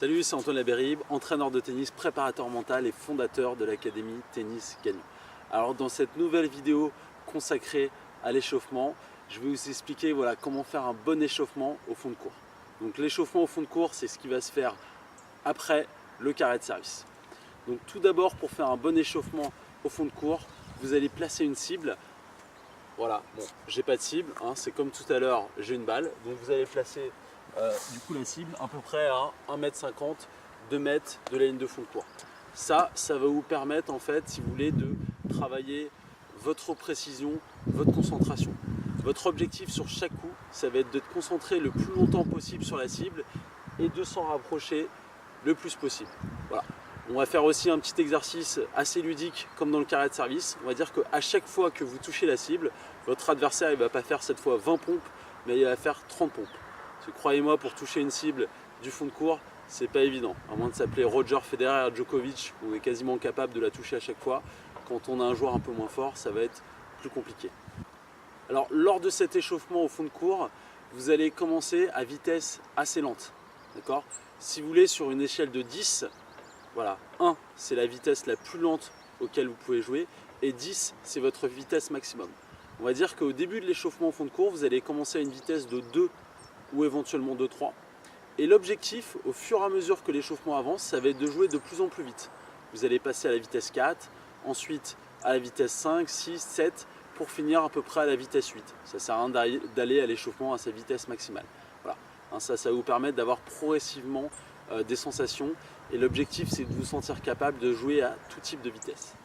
Salut, c'est Antoine Labérib, entraîneur de tennis, préparateur mental et fondateur de l'Académie Tennis Gagnant. Alors dans cette nouvelle vidéo consacrée à l'échauffement, je vais vous expliquer comment faire un bon échauffement au fond de cours. Donc l'échauffement au fond de cours, c'est ce qui va se faire après le carré de service. Donc tout d'abord, pour faire un bon échauffement au fond de cours, vous allez placer une cible. Voilà, bon, j'ai pas de cible, c'est comme tout à l'heure, j'ai une balle. Donc vous allez placer la cible à peu près à 1,50 m, 2 m de la ligne de fond de cours. Ça va vous permettre en fait, si vous voulez, de travailler votre précision, votre concentration. Votre objectif sur chaque coup, ça va être de te concentrer le plus longtemps possible sur la cible et de s'en rapprocher le plus possible. Voilà. On va faire aussi un petit exercice assez ludique comme dans le carré de service. On va dire qu'à chaque fois que vous touchez la cible, votre adversaire ne va pas faire cette fois 20 pompes, mais il va faire 30 pompes. Croyez-moi, pour toucher une cible du fond de cours, c'est pas évident. À moins de s'appeler Roger Federer, Djokovic, on est quasiment capable de la toucher à chaque fois. Quand on a un joueur un peu moins fort, ça va être plus compliqué. Alors, lors de cet échauffement au fond de cours, vous allez commencer à vitesse assez lente. D'accord ? Si vous voulez, sur une échelle de 10, voilà, 1, c'est la vitesse la plus lente auquel vous pouvez jouer, et 10, c'est votre vitesse maximum. On va dire qu'au début de l'échauffement au fond de cours, vous allez commencer à une vitesse de 2 ou éventuellement 2-3. Et l'objectif, au fur et à mesure que l'échauffement avance, ça va être de jouer de plus en plus vite. Vous allez passer à la vitesse 4, ensuite à la vitesse 5, 6, 7, pour finir à peu près à la vitesse 8. Ça ne sert à rien d'aller à l'échauffement à sa vitesse maximale. Voilà. Ça va vous permettre d'avoir progressivement des sensations. Et l'objectif, c'est de vous sentir capable de jouer à tout type de vitesse.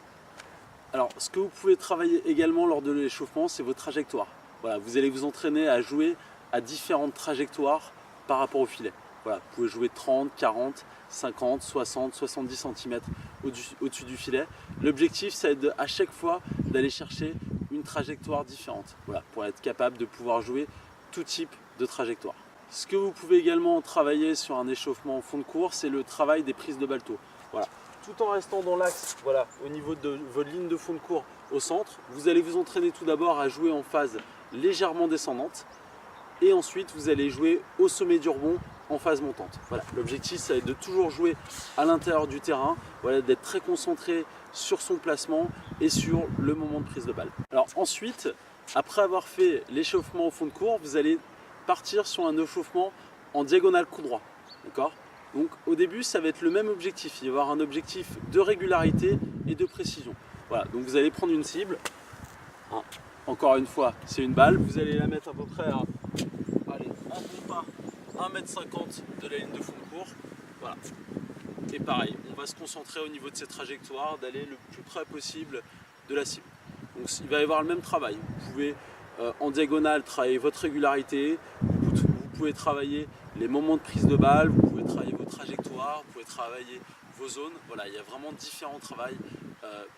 Alors, ce que vous pouvez travailler également lors de l'échauffement, c'est vos trajectoires. Voilà, vous allez vous entraîner à jouer à différentes trajectoires par rapport au filet. Voilà, vous pouvez jouer 30, 40, 50, 60, 70 cm au-dessus du filet. L'objectif, c'est à chaque fois d'aller chercher une trajectoire différente, voilà, pour être capable de pouvoir jouer tout type de trajectoire. Ce que vous pouvez également travailler sur un échauffement en fond de cours, c'est le travail des prises de balle tôt. Voilà. Tout en restant dans l'axe, voilà, au niveau de votre ligne de fond de cours au centre, vous allez vous entraîner tout d'abord à jouer en phase légèrement descendante. Et ensuite, vous allez jouer au sommet du rebond en phase montante. Voilà. L'objectif, ça va être de toujours jouer à l'intérieur du terrain, voilà, d'être très concentré sur son placement et sur le moment de prise de balle. Alors ensuite, après avoir fait l'échauffement au fond de cours, vous allez partir sur un échauffement en diagonale coup droit. D'accord ? Donc au début, ça va être le même objectif. Il va y avoir un objectif de régularité et de précision. Voilà. Donc vous allez prendre une cible. Encore une fois, c'est une balle. Vous allez la mettre à peu près à un bon pas, 1,50 m de la ligne de fond de cours. Voilà. Et pareil, on va se concentrer au niveau de cette trajectoire, d'aller le plus près possible de la cible. Donc il va y avoir le même travail. Vous pouvez en diagonale travailler votre régularité, vous pouvez travailler les moments de prise de balle, vous pouvez travailler vos trajectoires, vous pouvez travailler vos zones. Voilà, il y a vraiment différents travails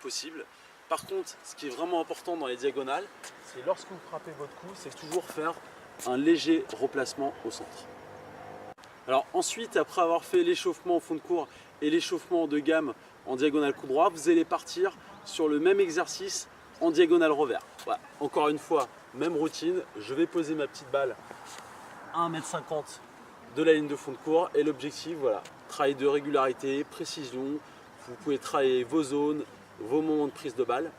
possibles. Par contre, ce qui est vraiment important dans les diagonales, c'est lorsque vous frappez votre coup, c'est toujours faire un léger replacement au centre. Alors ensuite, après avoir fait l'échauffement au fond de cours et l'échauffement de gamme en diagonale coup droit, vous allez partir sur le même exercice en diagonale revers. Voilà. Encore une fois, même routine, je vais poser ma petite balle à 1,50 m de la ligne de fond de cours et l'objectif, voilà, travail de régularité, précision, vous pouvez travailler vos zones, vos moments de prise de balle.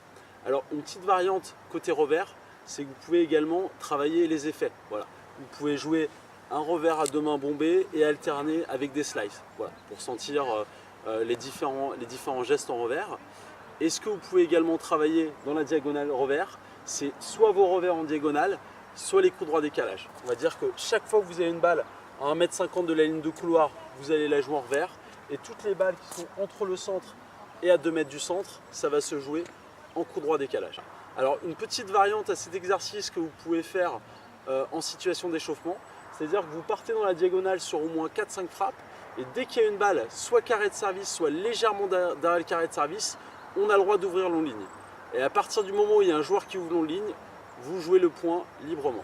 Alors une petite variante côté revers, c'est que vous pouvez également travailler les effets. Voilà. Vous pouvez jouer un revers à deux mains bombées et alterner avec des slices, voilà, pour sentir les différents gestes en revers. Et ce que vous pouvez également travailler dans la diagonale revers, c'est soit vos revers en diagonale, soit les coups droits décalage. On va dire que chaque fois que vous avez une balle à 1,50 m de la ligne de couloir, vous allez la jouer en revers. Et toutes les balles qui sont entre le centre et à 2 mètres du centre, ça va se jouer en coup droit décalage. Alors une petite variante à cet exercice que vous pouvez faire en situation d'échauffement, c'est-à-dire que vous partez dans la diagonale sur au moins 4-5 frappes et dès qu'il y a une balle, soit carré de service, soit légèrement derrière le carré de service, on a le droit d'ouvrir long ligne. Et à partir du moment où il y a un joueur qui ouvre long ligne, vous jouez le point librement.